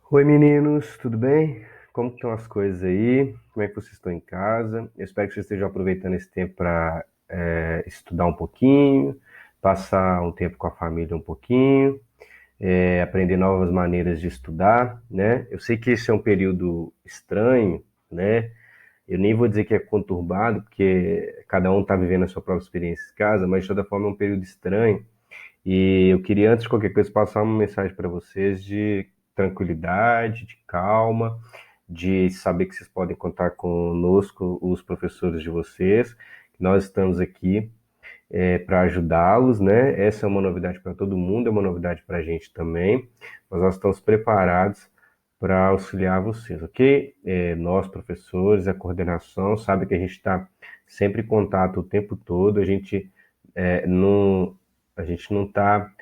Oi meninos, tudo bem? Como que estão as coisas aí? Como é que vocês estão em casa? Eu espero que vocês estejam aproveitando esse tempo para estudar um pouquinho, passar um tempo com a família um pouquinho, aprender novas maneiras de estudar, né? Eu sei que esse é um período estranho, né? Eu nem vou dizer que é conturbado, porque cada um está vivendo a sua própria experiência em casa, mas de toda forma é um período estranho. E eu queria, antes de qualquer coisa, passar uma mensagem para vocês de tranquilidade, de calma, de saber que vocês podem contar conosco, os professores de vocês, que nós estamos aqui para ajudá-los, né? Essa é uma novidade para todo mundo, é uma novidade para a gente também, mas nós estamos preparados para auxiliar vocês, ok? Nós, professores, a coordenação, sabe que a gente está sempre em contato o tempo todo, não, a gente não está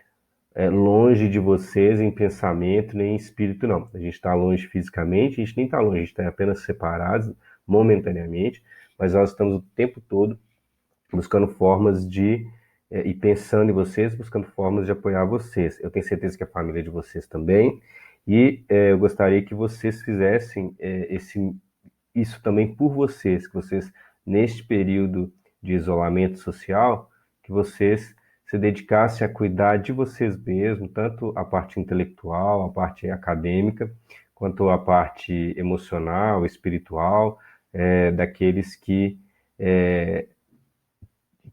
longe de vocês em pensamento nem em espírito, não. A gente está longe fisicamente, a gente nem está longe, a gente está apenas separados momentaneamente, mas nós estamos o tempo todo buscando formas e pensando em vocês, buscando formas de apoiar vocês. Eu tenho certeza que a família de vocês também, e eu gostaria que vocês fizessem isso também por vocês, que vocês, neste período de isolamento social, que vocês se dedicassem a cuidar de vocês mesmos, tanto a parte intelectual, a parte acadêmica, quanto a parte emocional, espiritual, daqueles é,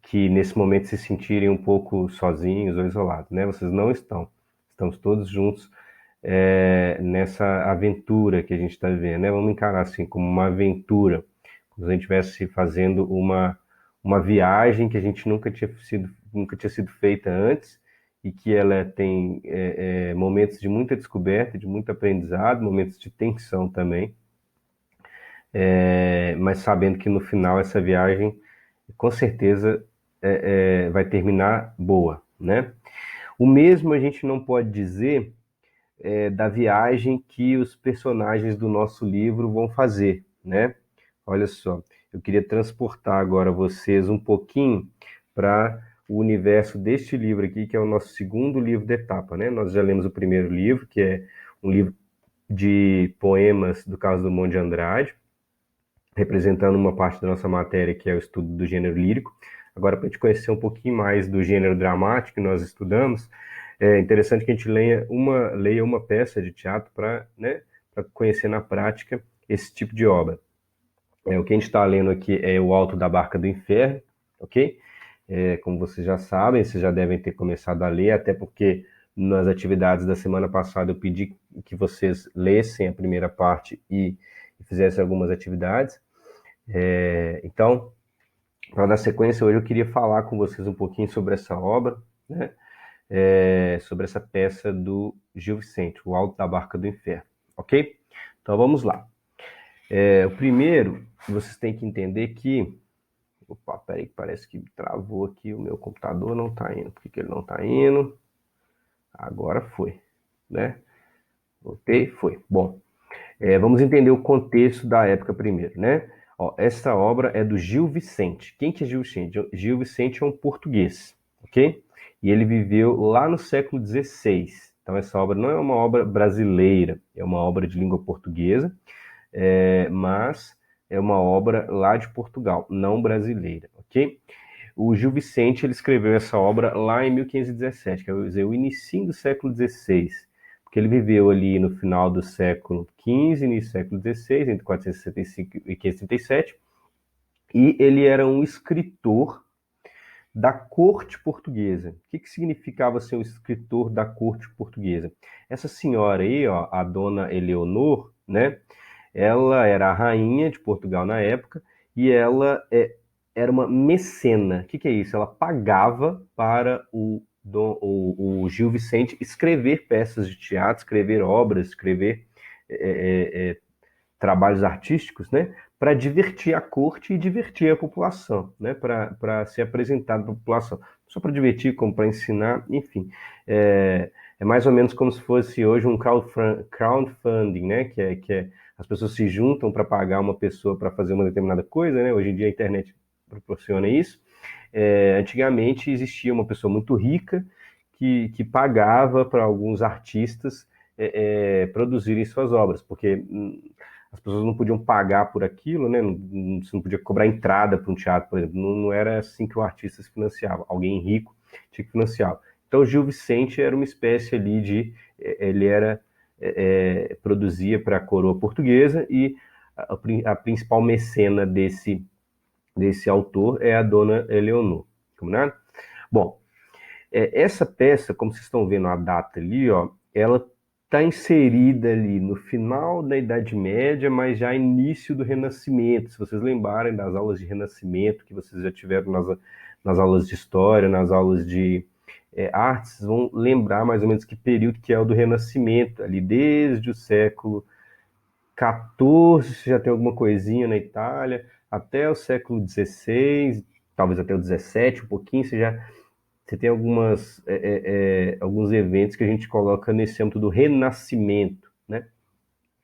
que nesse momento se sentirem um pouco sozinhos ou isolados, né? Vocês não estão. Estamos todos juntos nessa aventura que a gente está vivendo, né? Vamos encarar assim como uma aventura, como se a gente estivesse fazendo uma viagem que a gente nunca tinha sido feita antes e que ela tem momentos de muita descoberta, de muito aprendizado, momentos de tensão também, mas sabendo que no final essa viagem com certeza vai terminar boa, né? O mesmo a gente não pode dizer da viagem que os personagens do nosso livro vão fazer, né? Olha só, eu queria transportar agora vocês um pouquinho para o universo deste livro aqui, que é o nosso segundo livro da etapa, né? Nós já lemos o primeiro livro, que é um livro de poemas do Carlos Drummond de Andrade, representando uma parte da nossa matéria, que é o estudo do gênero lírico. Agora, para a gente conhecer um pouquinho mais do gênero dramático que nós estudamos, é interessante que a gente leia uma peça de teatro para, né, para conhecer na prática esse tipo de obra. O que a gente está lendo aqui é O Alto da Barca do Inferno, ok? Como vocês já sabem, vocês já devem ter começado a ler, até porque nas atividades da semana passada eu pedi que vocês lessem a primeira parte e fizessem algumas atividades. Então, para dar sequência, hoje eu queria falar com vocês um pouquinho sobre essa obra, né? Sobre essa peça do Gil Vicente, O Alto da Barca do Inferno, ok? Então vamos lá. O primeiro, vocês têm que entender que... Opa, peraí, que parece que travou aqui, o meu computador não está indo. Por que ele não está indo? Agora foi, né? Voltei, foi. Bom, vamos entender o contexto da época primeiro, né? Ó, essa obra é do Gil Vicente. Quem que é Gil Vicente? Gil Vicente é um português, ok? E ele viveu lá no século XVI. Então essa obra não é uma obra brasileira, é uma obra de língua portuguesa, mas é uma obra lá de Portugal, não brasileira, ok? O Gil Vicente ele escreveu essa obra lá em 1517, quer dizer, o início do século XVI, porque ele viveu ali no final do século XV, início do século XVI, entre 465 e 537, e ele era um escritor da corte portuguesa. O que significava ser um escritor da corte portuguesa? Essa senhora aí, ó, a dona Eleonor, né? Ela era a rainha de Portugal na época e ela era uma mecena. O que é isso? Ela pagava para o Gil Vicente escrever peças de teatro, escrever obras, escrever é, é, é, trabalhos artísticos, né? Para divertir a corte e divertir a população, né? Para ser apresentado para a população. Só para divertir, como para ensinar, enfim. É mais ou menos como se fosse hoje um crowdfunding, né? Que é as pessoas se juntam para pagar uma pessoa para fazer uma determinada coisa, né? Hoje em dia a internet proporciona isso. Antigamente existia uma pessoa muito rica que pagava para alguns artistas produzirem suas obras, porque as pessoas não podiam pagar por aquilo, né? Você não podia cobrar entrada para um teatro, por exemplo. Não era assim que o artista se financiava. Alguém rico tinha que financiar. Então, o Gil Vicente era uma espécie ali de... Ele era... produzia para a coroa portuguesa e a principal mecena desse autor é a dona Eleonor. Combinado? Bom, essa peça, como vocês estão vendo a data ali, ó, ela está inserida ali no final da Idade Média, mas já início do Renascimento. Se vocês lembrarem das aulas de Renascimento que vocês já tiveram nas aulas de História, nas aulas de artes, vão lembrar mais ou menos que período que é o do Renascimento, ali desde o século XIV, já tem alguma coisinha na Itália, até o século XVI, talvez até o XVII, um pouquinho, você tem alguns eventos que a gente coloca nesse âmbito do Renascimento, né?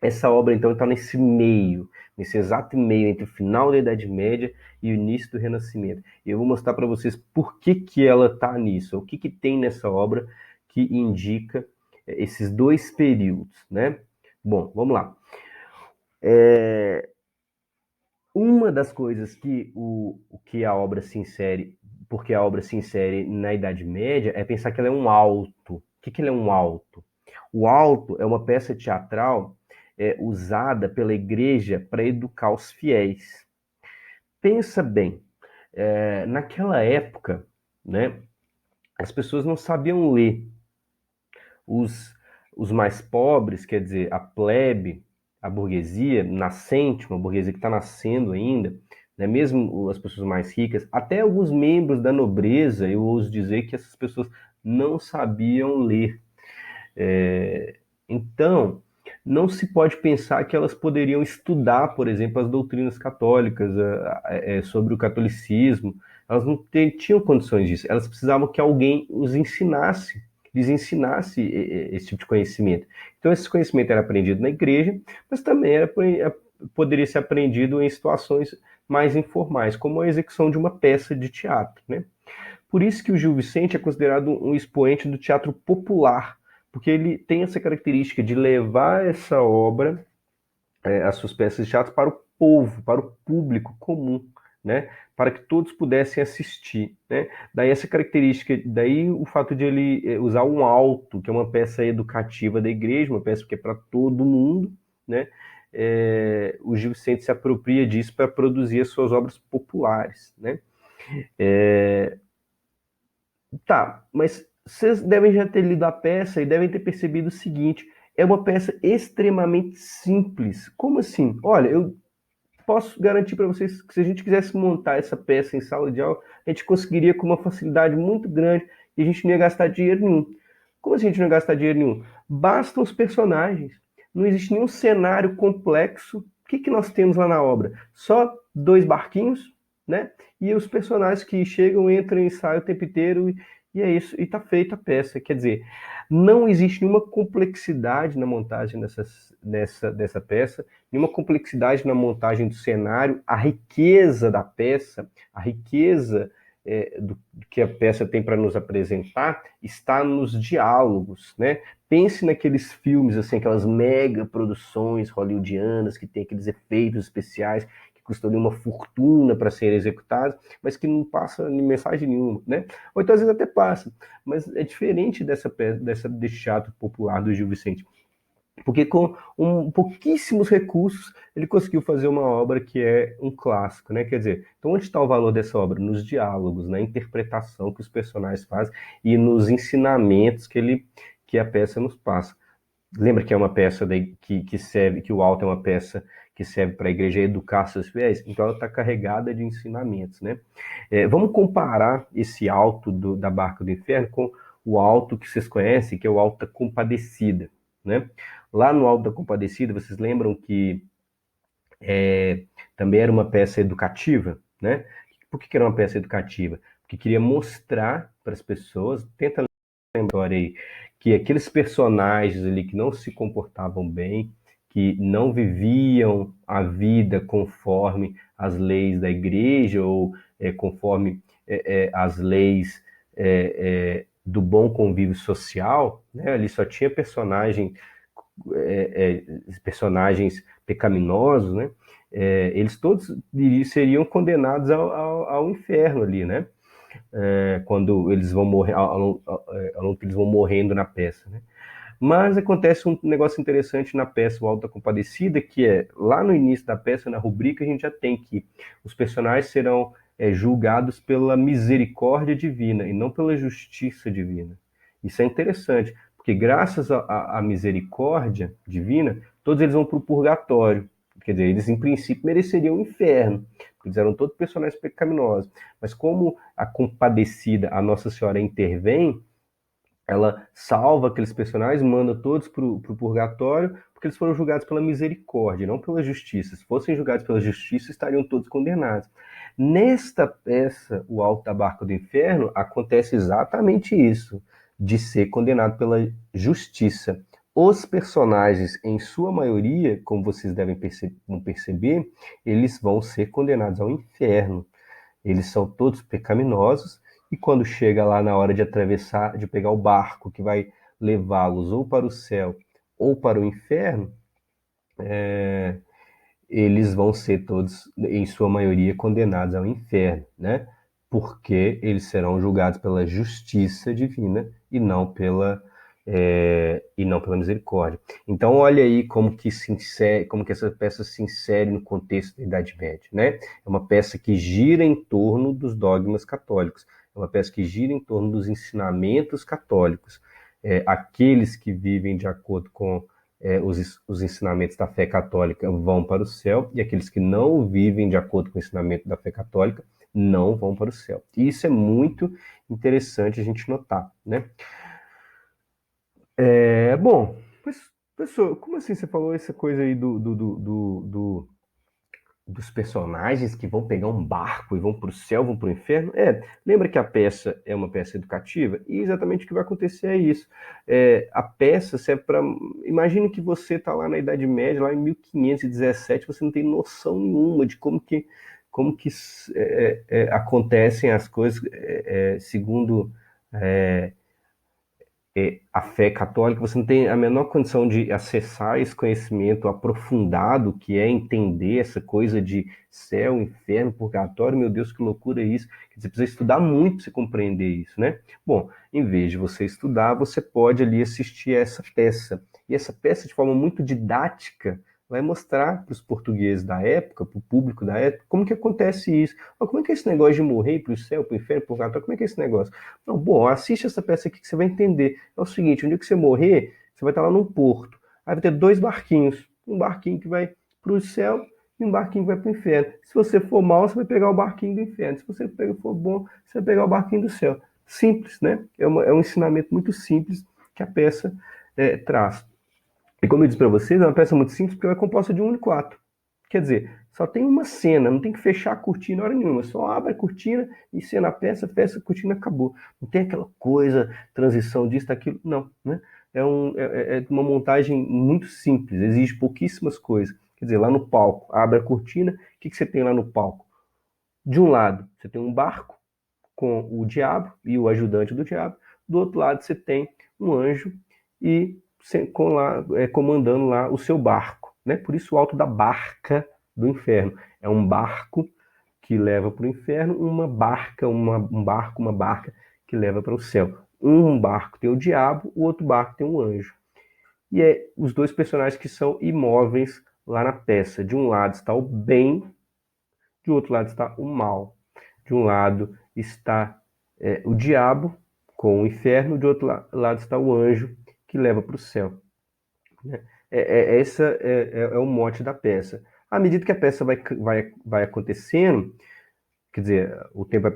Essa obra, então, está nesse meio, nesse exato meio entre o final da Idade Média e o início do Renascimento. E eu vou mostrar para vocês por que ela está nisso, o que tem nessa obra que indica esses dois períodos, né? Bom, vamos lá. Uma das coisas que a obra se insere, porque a obra se insere na Idade Média, é pensar que ela é um auto. O que ela é um auto? O auto é uma peça teatral usada pela igreja para educar os fiéis. Pensa bem, naquela época, né, as pessoas não sabiam ler. Os mais pobres, quer dizer, a plebe, a burguesia nascente, uma burguesia que está nascendo ainda, né, mesmo as pessoas mais ricas, até alguns membros da nobreza, eu ouso dizer que essas pessoas não sabiam ler. Então, não se pode pensar que elas poderiam estudar, por exemplo, as doutrinas católicas, sobre o catolicismo. Elas não tinham condições disso. Elas precisavam que alguém os ensinasse, lhes ensinasse esse tipo de conhecimento. Então, esse conhecimento era aprendido na igreja, mas também poderia ser aprendido em situações mais informais, como a execução de uma peça de teatro, né? Por isso que o Gil Vicente é considerado um expoente do teatro popular, porque ele tem essa característica de levar essa obra, as suas peças de teatro, para o povo, para o público comum, né? Para que todos pudessem assistir, né? Daí essa característica, daí o fato de ele usar um alto, que é uma peça educativa da igreja, uma peça que é para todo mundo, né? O Gil Vicente se apropria disso para produzir as suas obras populares, né? Tá, mas vocês devem já ter lido a peça e devem ter percebido o seguinte: é uma peça extremamente simples. Como assim? Olha, eu posso garantir para vocês que se a gente quisesse montar essa peça em sala de aula, a gente conseguiria com uma facilidade muito grande e a gente não ia gastar dinheiro nenhum. Como assim a gente não ia gastar dinheiro nenhum? Bastam os personagens. Não existe nenhum cenário complexo. O que nós temos lá na obra? Só dois barquinhos, né? E os personagens que chegam, entram e saem o tempo inteiro, e é isso, e tá feita a peça. Quer dizer, não existe nenhuma complexidade na montagem dessa peça, nenhuma complexidade na montagem do cenário, a riqueza da peça, a riqueza do que a peça tem para nos apresentar está nos diálogos, né? Pense naqueles filmes, assim, aquelas mega produções hollywoodianas que tem aqueles efeitos especiais custam uma fortuna para serem executados, mas que não passa mensagem nenhuma, né? Ou então às vezes até passa, mas é diferente desse teatro popular do Gil Vicente, porque com pouquíssimos recursos ele conseguiu fazer uma obra que é um clássico, né? Quer dizer, então onde está o valor dessa obra? Nos diálogos, na interpretação que os personagens fazem e nos ensinamentos que a peça nos passa. Lembra que é uma peça que serve, que o alto é uma peça que serve para a igreja educar seus fiéis? Então ela está carregada de ensinamentos, né? Vamos comparar esse alto da Barca do Inferno com o alto que vocês conhecem, que é o Alto da Compadecida, né? Lá no Alto da Compadecida, vocês lembram que também era uma peça educativa, né? Por que era uma peça educativa? Porque queria mostrar para as pessoas, tenta lembrar aí, que aqueles personagens ali que não se comportavam bem, que não viviam a vida conforme as leis da igreja ou conforme as leis do bom convívio social, né? Ali só tinha personagem personagens pecaminosos, né? Eles todos seriam condenados ao inferno ali, né? Quando eles vão morrer, ao longo que eles vão morrendo na peça, né? Mas acontece um negócio interessante na peça O Auto da Compadecida, que é, lá no início da peça, na rubrica, a gente já tem que os personagens serão julgados pela misericórdia divina e não pela justiça divina. Isso é interessante, porque graças à misericórdia divina, todos eles vão para o purgatório. Quer dizer, eles em princípio mereceriam o inferno, porque eles eram todos personagens pecaminosos. Mas como a Compadecida, a Nossa Senhora, intervém, ela salva aqueles personagens, manda todos para o purgatório, porque eles foram julgados pela misericórdia, não pela justiça. Se fossem julgados pela justiça, estariam todos condenados. Nesta peça, O Alto da Barca do Inferno, acontece exatamente isso, de ser condenado pela justiça. Os personagens, em sua maioria, como vocês devem perceber, eles vão ser condenados ao inferno. Eles são todos pecaminosos, e quando chega lá na hora de atravessar, de pegar o barco que vai levá-los ou para o céu ou para o inferno, eles vão ser todos, em sua maioria, condenados ao inferno, né? Porque eles serão julgados pela justiça divina e não pela misericórdia. Então, olha aí como que essa peça se insere no contexto da Idade Média, né? É uma peça que gira em torno dos dogmas católicos, é uma peça que gira em torno dos ensinamentos católicos. Aqueles que vivem de acordo com os ensinamentos da fé católica vão para o céu, e aqueles que não vivem de acordo com o ensinamento da fé católica não vão para o céu. E isso é muito interessante a gente notar, né? Bom, mas, professor, como assim você falou essa coisa aí dos personagens que vão pegar um barco e vão para o céu, vão para o inferno? Lembra que a peça é uma peça educativa? E exatamente o que vai acontecer é isso. A peça serve para... Imagine que você está lá na Idade Média, lá em 1517, você não tem noção nenhuma de como que acontecem as coisas segundo a fé católica. Você não tem a menor condição de acessar esse conhecimento aprofundado, que é entender essa coisa de céu, inferno, purgatório. Meu Deus, que loucura é isso. Você precisa estudar muito para você compreender isso, né? Bom, em vez de você estudar, você pode ali assistir a essa peça. E essa peça, de forma muito didática, vai mostrar para os portugueses da época, para o público da época, como que acontece isso. Como é que é esse negócio de morrer para o céu, para o inferno, para o purgatório? Como é que é esse negócio? Não, bom, assiste essa peça aqui que você vai entender. É o seguinte, um dia que você morrer, você vai estar lá num porto. Aí vai ter dois barquinhos. Um barquinho que vai para o céu e um barquinho que vai para o inferno. Se você for mal, você vai pegar o barquinho do inferno. Se você for bom, você vai pegar o barquinho do céu. Simples, né? É um ensinamento muito simples que a peça traz. E como eu disse para vocês, é uma peça muito simples porque ela é composta de um único ato. Quer dizer, só tem uma cena, não tem que fechar a cortina hora nenhuma. Só abre a cortina e cena a peça, cortina, acabou. Não tem aquela coisa, transição disso, daquilo, não. Né? É uma montagem muito simples, exige pouquíssimas coisas. Quer dizer, lá no palco, abre a cortina, o que você tem lá no palco? De um lado, você tem um barco com o diabo e o ajudante do diabo. Do outro lado, você tem um anjo e comandando lá o seu barco, né? Por isso o Alto da Barca do Inferno. É um barco que leva para o inferno, uma barca que leva para o céu. Um barco tem o diabo, o outro barco tem o anjo. E os dois personagens que são imóveis lá na peça. De um lado está o bem, de outro lado está o mal. De um lado está o diabo com o inferno, de outro lado está o anjo que leva para o céu. Esse é o mote da peça. À medida que a peça vai acontecendo, quer dizer, o tempo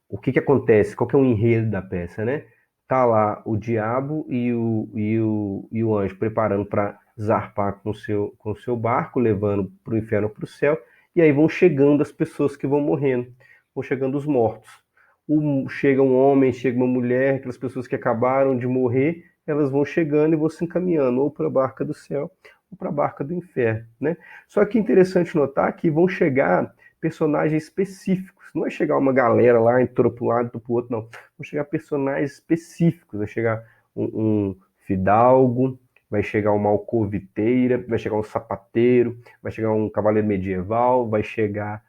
o que acontece? Qual que é o enredo da peça, né? Tá lá o diabo e o anjo preparando para zarpar com o seu barco, levando para o inferno, para o céu, e aí vão chegando as pessoas que vão morrendo, vão chegando os mortos. Chega um homem, chega uma mulher, aquelas pessoas que acabaram de morrer, elas vão chegando e vão se encaminhando ou para a barca do céu ou para a barca do inferno, né? Só que é interessante notar que vão chegar personagens específicos. Não vai chegar uma galera lá, entrou para um lado, entrou para o outro, não. Vão chegar personagens específicos. Vai chegar um fidalgo, vai chegar uma alcoviteira, vai chegar um sapateiro, vai chegar um cavaleiro medieval, vai chegar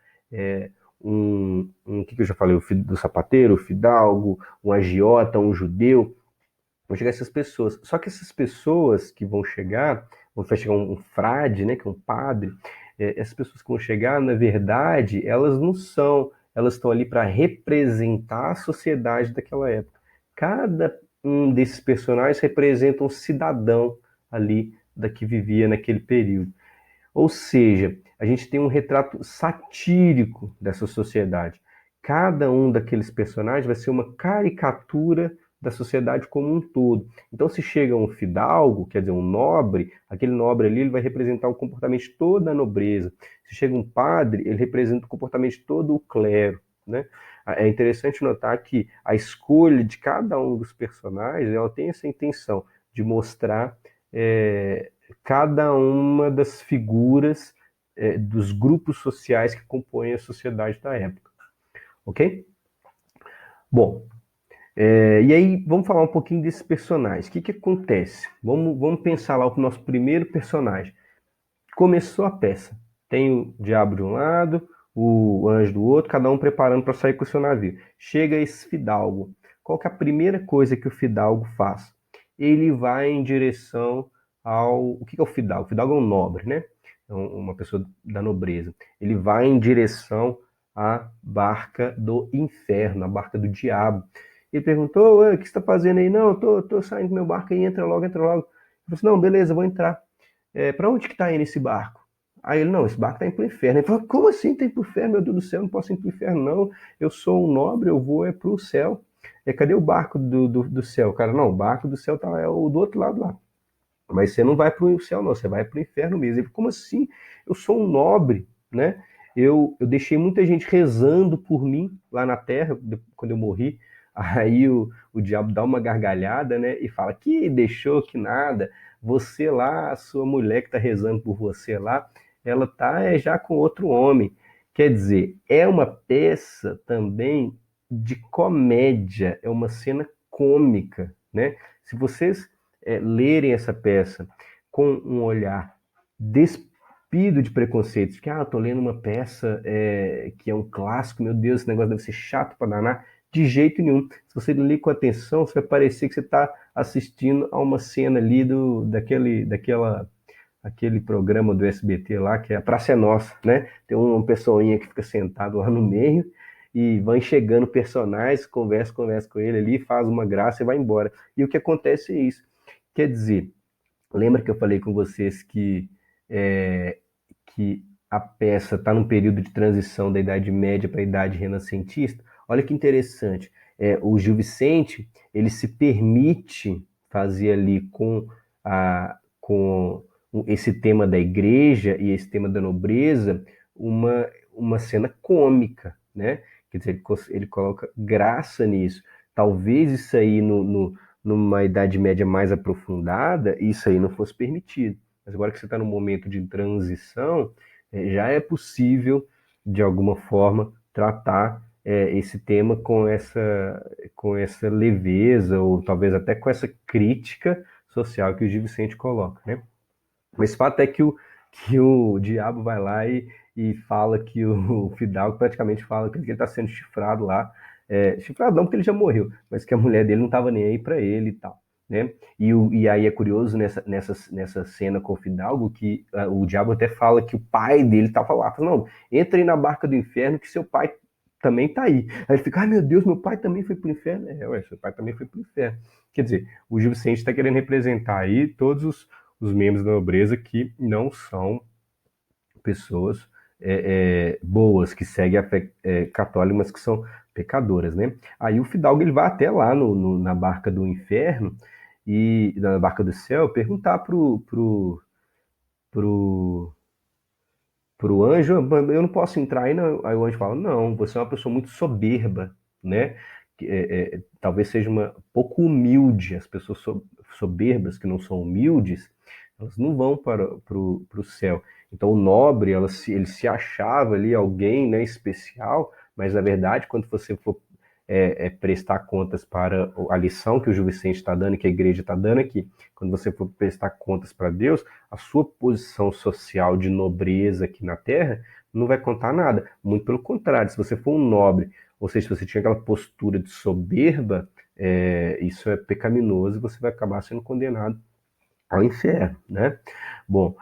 o que eu já falei, do sapateiro, o fidalgo, um agiota, um judeu, vão chegar essas pessoas. Só que essas pessoas que vão chegar, vai chegar um frade, né, que é um padre, essas pessoas que vão chegar, na verdade, elas não são, elas estão ali para representar a sociedade daquela época. Cada um desses personagens representa um cidadão ali da que vivia naquele período. Ou seja, a gente tem um retrato satírico dessa sociedade. Cada um daqueles personagens vai ser uma caricatura da sociedade como um todo. Então, se chega um fidalgo, quer dizer, um nobre, aquele nobre ali ele vai representar o comportamento de toda a nobreza. Se chega um padre, ele representa o comportamento de todo o clero, né? É interessante notar que a escolha de cada um dos personagens, ela tem essa intenção de mostrar cada uma das figuras dos grupos sociais que compõem a sociedade da época, ok? Bom, e aí vamos falar um pouquinho desses personagens. O que acontece? Vamos pensar lá o nosso primeiro personagem. Começou a peça. Tem o diabo de um lado, o anjo do outro, cada um preparando para sair com o seu navio. Chega esse fidalgo. Qual que é a primeira coisa que o fidalgo faz? Ele vai em direção ao... O que é o fidalgo? O fidalgo é um nobre, né? É uma pessoa da nobreza. Ele vai em direção à barca do inferno, a barca do diabo. Ele perguntou, o que você está fazendo aí? Não, eu tô saindo do meu barco aí, entra logo, entra logo. Ele falou assim, não, beleza, vou entrar. Para onde que tá indo esse barco? Aí ele, não, esse barco tá indo pro inferno. Ele falou, como assim tá indo pro inferno? Meu Deus do céu, não posso ir pro inferno, não. Eu sou um nobre, eu vou pro céu. Cadê o barco do céu? Cara, não, o barco do céu tá do outro lado lá. Mas você não vai pro céu, não, você vai pro inferno mesmo. Ele falou, como assim? Eu sou um nobre, né? Eu deixei muita gente rezando por mim lá na terra, quando eu morri. Aí o diabo dá uma gargalhada, né? E fala, que deixou, que nada. Você lá, a sua mulher que tá rezando por você lá, ela tá já com outro homem. Quer dizer, é uma peça também de comédia, é uma cena cômica, né? Se vocês lerem essa peça com um olhar despido de preconceitos, que eu tô lendo uma peça que é um clássico, meu Deus, esse negócio deve ser chato para danar, de jeito nenhum. Se você ler com atenção, você vai parecer que você está assistindo a uma cena ali aquele programa do SBT lá, que é a Praça é Nossa, né? Tem uma pessoinha que fica sentado lá no meio e vão chegando personagens, conversa com ele ali, faz uma graça e vai embora. E o que acontece é isso. Quer dizer, lembra que eu falei com vocês que a peça está num período de transição da Idade Média para a Idade Renascentista? Olha que interessante. O Gil Vicente, ele se permite fazer ali com esse tema da igreja e esse tema da nobreza uma cena cômica, né? Quer dizer, ele coloca graça nisso. Talvez isso aí numa Idade Média mais aprofundada, isso aí não fosse permitido. Mas agora que você está num momento de transição, já é possível, de alguma forma, tratar esse tema com essa leveza, ou talvez até com essa crítica social que o Gil Vicente coloca, né? Mas o fato é que o diabo vai lá e fala que o Fidalgo praticamente fala que ele está sendo chifrado lá. Chifrado não, porque ele já morreu, mas que a mulher dele não estava nem aí para ele e tal. Né? E aí é curioso nessa cena com o Fidalgo que o diabo até fala que o pai dele estava lá. Fala, não, entra aí na barca do inferno que seu pai também está aí. Aí ele fica, ai meu Deus, meu pai também foi pro inferno. Seu pai também foi pro inferno. Quer dizer, o Gil Vicente está querendo representar aí todos os membros da nobreza que não são pessoas boas, que seguem a fé católica, mas que são pecadoras, né? Aí o Fidalgo ele vai até lá na barca do inferno e na barca do céu perguntar pro, pro anjo, eu não posso entrar aí, não. Aí o anjo fala, não, você é uma pessoa muito soberba, né? Talvez seja uma pouco humilde, as pessoas soberbas que não são humildes, elas não vão para o céu. Então o nobre, ele se achava ali alguém, né, especial, mas na verdade, quando você for prestar contas para a lição que o Gil Vicente está dando, que a igreja está dando aqui. Quando você for prestar contas para Deus, a sua posição social de nobreza aqui na Terra não vai contar nada. Muito pelo contrário, se você for um nobre, ou seja, se você tinha aquela postura de soberba, isso é pecaminoso e você vai acabar sendo condenado ao inferno, né? Bom,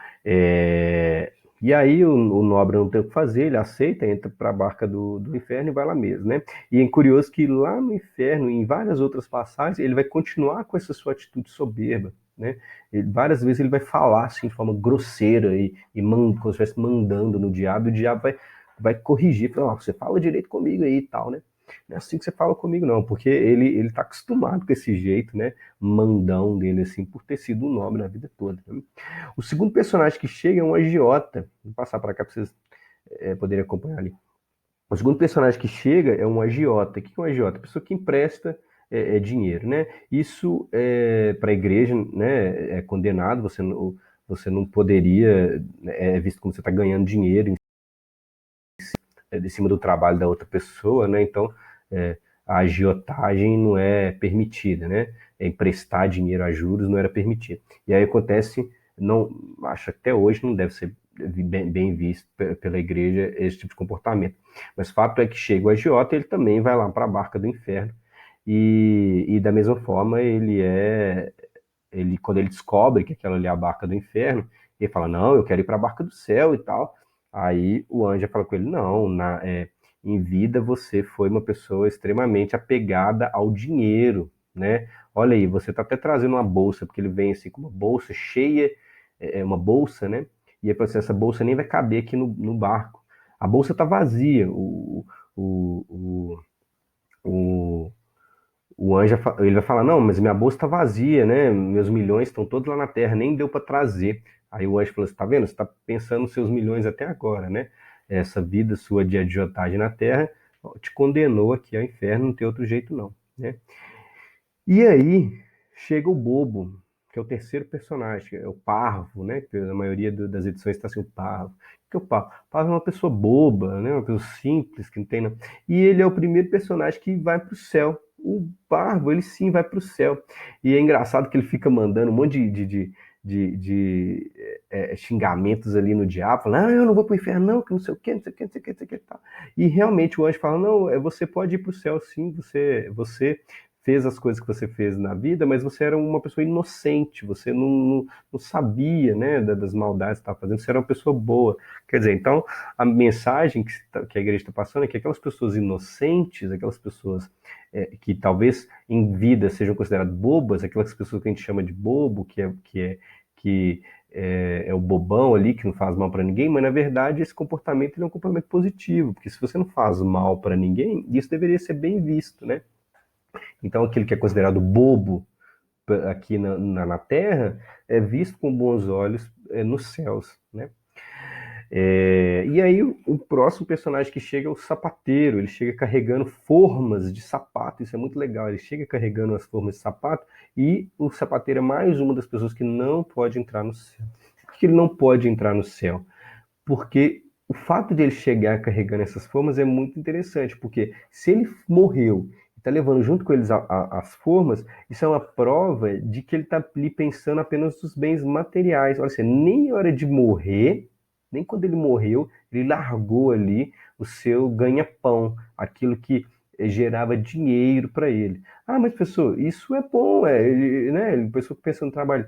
e aí o nobre não tem o que fazer, ele aceita, entra para a barca do inferno e vai lá mesmo, né? E é curioso que lá no inferno, em várias outras passagens, ele vai continuar com essa sua atitude soberba, né? Várias vezes ele vai falar assim de forma grosseira como se estivesse mandando no diabo, e o diabo vai corrigir, falar, você fala direito comigo aí e tal, né? Não é assim que você fala comigo, não, porque ele tá acostumado com esse jeito, né? Mandão dele, assim, por ter sido um nobre na vida toda. Né? O segundo personagem que chega é um agiota. Vou passar para cá para vocês poderem acompanhar ali. O segundo personagem que chega é um agiota. O que é um agiota? A pessoa que empresta dinheiro, né? Isso para a igreja, né? É condenado. Você não poderia, visto como você está ganhando dinheiro em cima do trabalho da outra pessoa, né? Então, a agiotagem não é permitida, né? Emprestar dinheiro a juros não era permitido. E aí acontece, não, acho que até hoje não deve ser bem visto pela igreja esse tipo de comportamento. Mas o fato é que chega o agiota, ele também vai lá para a barca do inferno. E da mesma forma, quando ele descobre que aquela ali é a barca do inferno, ele fala, não, eu quero ir para a barca do céu e tal. Aí o anjo fala com ele, não, em vida você foi uma pessoa extremamente apegada ao dinheiro, né? Olha aí, você está até trazendo uma bolsa, porque ele vem assim com uma bolsa cheia, uma bolsa, né? E aí, assim, essa bolsa nem vai caber aqui no barco. A bolsa está vazia. O, o, o anjo ele vai falar, não, mas minha bolsa está vazia, né? Meus milhões estão todos lá na terra, nem deu para trazer. Aí o anjo falou, você tá vendo? Você está pensando nos seus milhões até agora, né? Essa vida sua de agiotagem na terra te condenou aqui ao inferno, não tem outro jeito não, né? E aí chega o bobo, que é o terceiro personagem, que é o parvo, né? Que na maioria das edições está assim, o parvo. Que é o parvo? O parvo é uma pessoa boba, né? Uma pessoa simples, que não tem nada. E ele é o primeiro personagem que vai para o céu. O parvo, ele sim vai para o céu. E é engraçado que ele fica mandando um monte de xingamentos ali no diabo, falando, não, eu não vou para o inferno, não, que não sei o que, não sei o que, não sei o que, não sei o que, tal. E realmente o anjo fala, não, você pode ir para o céu sim, você fez as coisas que você fez na vida, mas você era uma pessoa inocente, você não sabia, né, das maldades que estava fazendo, você era uma pessoa boa. Quer dizer, então, a mensagem que a igreja está passando é que aquelas pessoas inocentes, aquelas pessoas que talvez em vida sejam consideradas bobas, aquelas pessoas que a gente chama de bobo, que é o bobão ali, que não faz mal para ninguém, mas na verdade esse comportamento é um comportamento positivo, porque se você não faz mal para ninguém, isso deveria ser bem visto, né? Então, aquele que é considerado bobo aqui na Terra é visto com bons olhos nos céus, né? E aí, o próximo personagem que chega é o sapateiro. Ele chega carregando formas de sapato. Isso é muito legal. Ele chega carregando as formas de sapato e o sapateiro é mais uma das pessoas que não pode entrar no céu. Por que ele não pode entrar no céu? Porque o fato de ele chegar carregando essas formas é muito interessante, porque se ele morreu e está levando junto com eles as formas, isso é uma prova de que ele está ali pensando apenas nos bens materiais. Olha assim, nem a hora de morrer, nem quando ele morreu, ele largou ali o seu ganha-pão, aquilo que gerava dinheiro para ele. Ah, mas professor, isso é bom, né? A pessoa pensa no trabalho.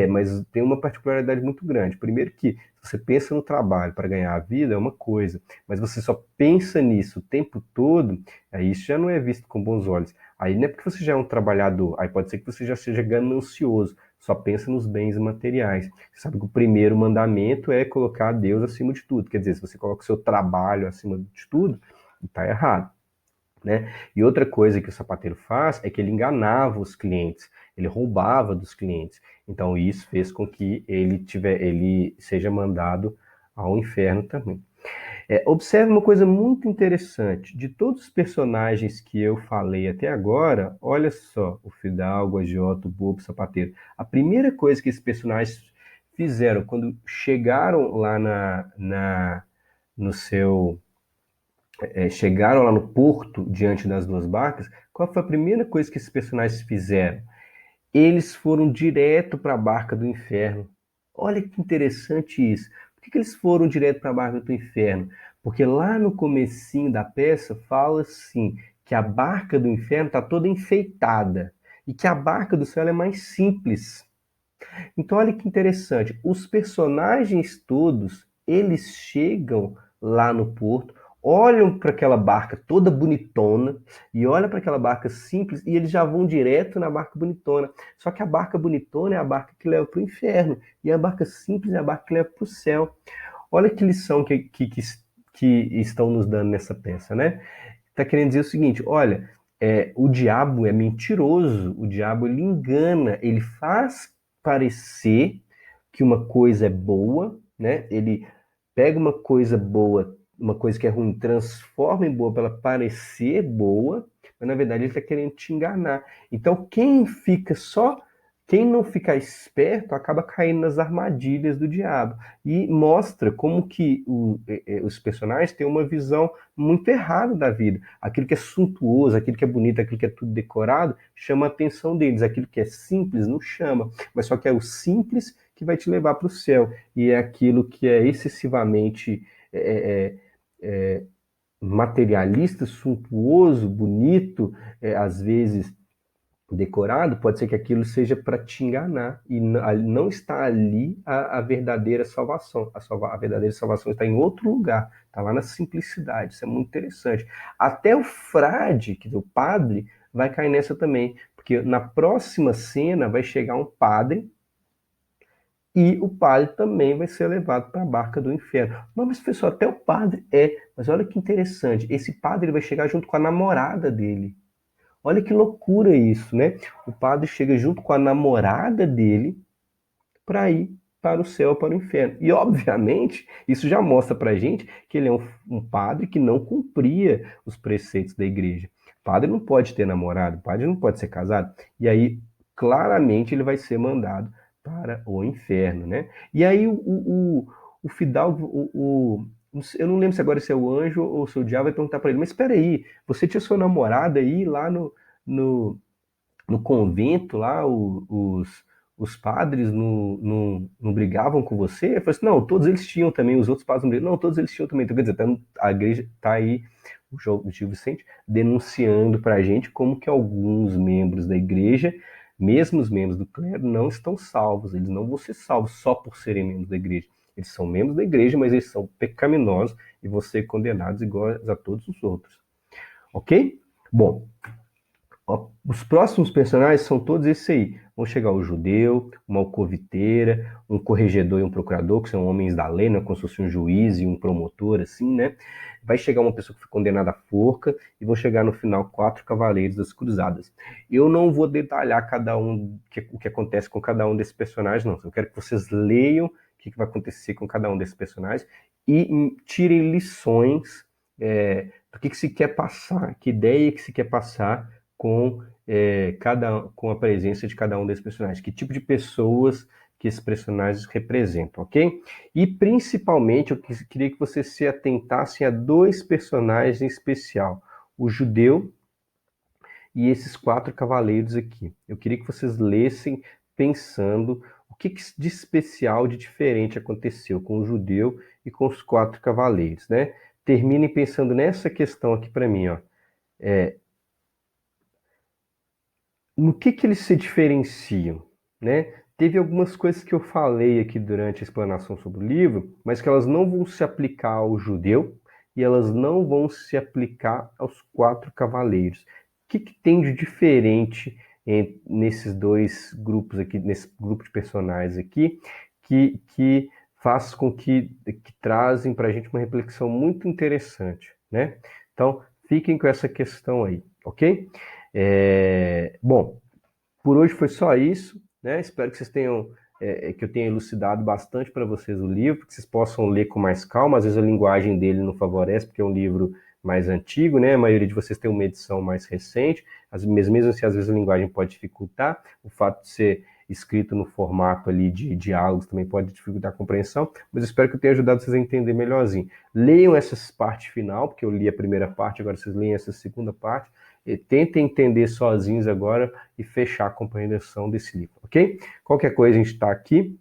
Mas tem uma particularidade muito grande. Primeiro que você pensa no trabalho para ganhar a vida é uma coisa, mas você só pensa nisso o tempo todo, aí isso já não é visto com bons olhos. Aí não é porque você já é um trabalhador, aí pode ser que você já seja ganancioso, só pensa nos bens materiais. Você sabe que o primeiro mandamento é colocar Deus acima de tudo. Quer dizer, se você coloca o seu trabalho acima de tudo, está errado. Né? E outra coisa que o sapateiro faz é que ele enganava os clientes, ele roubava dos clientes. Então isso fez com que ele seja mandado ao inferno também. Observe uma coisa muito interessante. De todos os personagens que eu falei até agora, olha só, o Fidalgo, o agiota, o bobo, o sapateiro. A primeira coisa que esses personagens fizeram quando chegaram lá no seu chegaram lá no porto, diante das duas barcas, qual foi a primeira coisa que esses personagens fizeram? Eles foram direto para a barca do inferno. Olha que interessante isso. Por que eles foram direto para a barca do inferno? Porque lá no comecinho da peça fala assim, que a barca do inferno está toda enfeitada e que a barca do céu é mais simples. Então olha que interessante, os personagens todos, eles chegam lá no porto, olham para aquela barca toda bonitona e olham para aquela barca simples e eles já vão direto na barca bonitona. Só que a barca bonitona é a barca que leva para o inferno e a barca simples é a barca que leva para o céu. Olha que lição que estão nos dando nessa peça, né? Está querendo dizer o seguinte, olha, o diabo é mentiroso, o diabo ele engana, ele faz parecer que uma coisa é boa, né? Ele pega uma coisa boa, uma coisa que é ruim, transforma em boa para ela parecer boa, mas na verdade ele está querendo te enganar. Então quem não ficar esperto acaba caindo nas armadilhas do diabo. E mostra como que os personagens têm uma visão muito errada da vida. Aquilo que é suntuoso, aquilo que é bonito, aquilo que é tudo decorado, chama a atenção deles. Aquilo que é simples não chama. Mas só que é o simples que vai te levar para o céu. E é aquilo que é excessivamente materialista, suntuoso, bonito, às vezes decorado, pode ser que aquilo seja para te enganar e não está ali a verdadeira salvação. A verdadeira salvação está em outro lugar, está lá na simplicidade. Isso é muito interessante. Até o frade, que é o padre, vai cair nessa também, porque na próxima cena vai chegar um padre e o padre também vai ser levado para a barca do inferno. Mas pessoal, até o padre mas olha que interessante, esse padre ele vai chegar junto com a namorada dele. Olha que loucura isso, né? O padre chega junto com a namorada dele para ir para o céu, para o inferno. E, obviamente, isso já mostra para a gente que ele é um padre que não cumpria os preceitos da igreja. O padre não pode ter namorado, o padre não pode ser casado. E aí, claramente, ele vai ser mandado para o inferno, né? E aí, o fidalgo, eu não lembro se agora se é o anjo ou se o diabo vai perguntar para ele, mas espera aí, você tinha sua namorada aí lá no, no convento, lá os padres não brigavam com você? Eu falei assim, não, todos eles tinham também, os outros padres não brigavam, não, todos eles tinham também. Então, quer dizer, a igreja está aí, o Gil Vicente, denunciando para a gente como que alguns membros da igreja, mesmo os membros do clero, não estão salvos, eles não vão ser salvos só por serem membros da igreja. Eles são membros da igreja, mas eles são pecaminosos e vão ser condenados igual a todos os outros. Ok? Bom, os próximos personagens são todos esses aí. Vão chegar o judeu, uma alcoviteira, um corregedor e um procurador, que são homens da lei, né, como se fosse um juiz e um promotor, assim, né? Vai chegar uma pessoa que foi condenada à forca e vão chegar no final 4 cavaleiros das cruzadas. Eu não vou detalhar o que acontece com cada um desses personagens, não. Eu quero que vocês leiam o que vai acontecer com cada um desses personagens e tirem lições do que se quer passar, que ideia que se quer passar com a presença de cada um desses personagens, que tipo de pessoas que esses personagens representam, ok? E principalmente eu queria que vocês se atentassem a 2 personagens em especial, o judeu e esses 4 cavaleiros aqui. Eu queria que vocês lessem pensando o que de especial, de diferente aconteceu com o judeu e com os 4 cavaleiros, né? Terminem pensando nessa questão aqui para mim, ó. No que eles se diferenciam, né? Teve algumas coisas que eu falei aqui durante a explanação sobre o livro, mas que elas não vão se aplicar ao judeu e elas não vão se aplicar aos 4 cavaleiros. O que tem de diferente nesses 2 grupos aqui, nesse grupo de personagens aqui, que faz com que trazem para a gente uma reflexão muito interessante, né? Então, fiquem com essa questão aí, ok? Bom, por hoje foi só isso, né? Espero que vocês tenham, que eu tenha elucidado bastante para vocês o livro, que vocês possam ler com mais calma. Às vezes a linguagem dele não favorece, porque é um livro mais antigo, né? A maioria de vocês tem uma edição mais recente, mesmo assim, às vezes a linguagem pode dificultar. O fato de ser escrito no formato ali de diálogos também pode dificultar a compreensão, mas espero que eu tenha ajudado vocês a entender melhorzinho. Leiam essa parte final, porque eu li a primeira parte, agora vocês leem essa segunda parte, e tentem entender sozinhos agora e fechar a compreensão desse livro, ok? Qualquer coisa a gente está aqui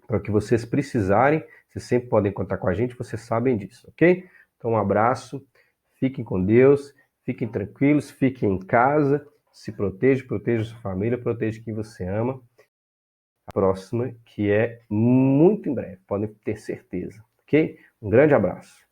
para o que vocês precisarem, vocês sempre podem contar com a gente, vocês sabem disso, ok? Então um abraço, fiquem com Deus, fiquem tranquilos, fiquem em casa, se protejam, proteja sua família, proteja quem você ama. A próxima, que é muito em breve, podem ter certeza, ok? Um grande abraço.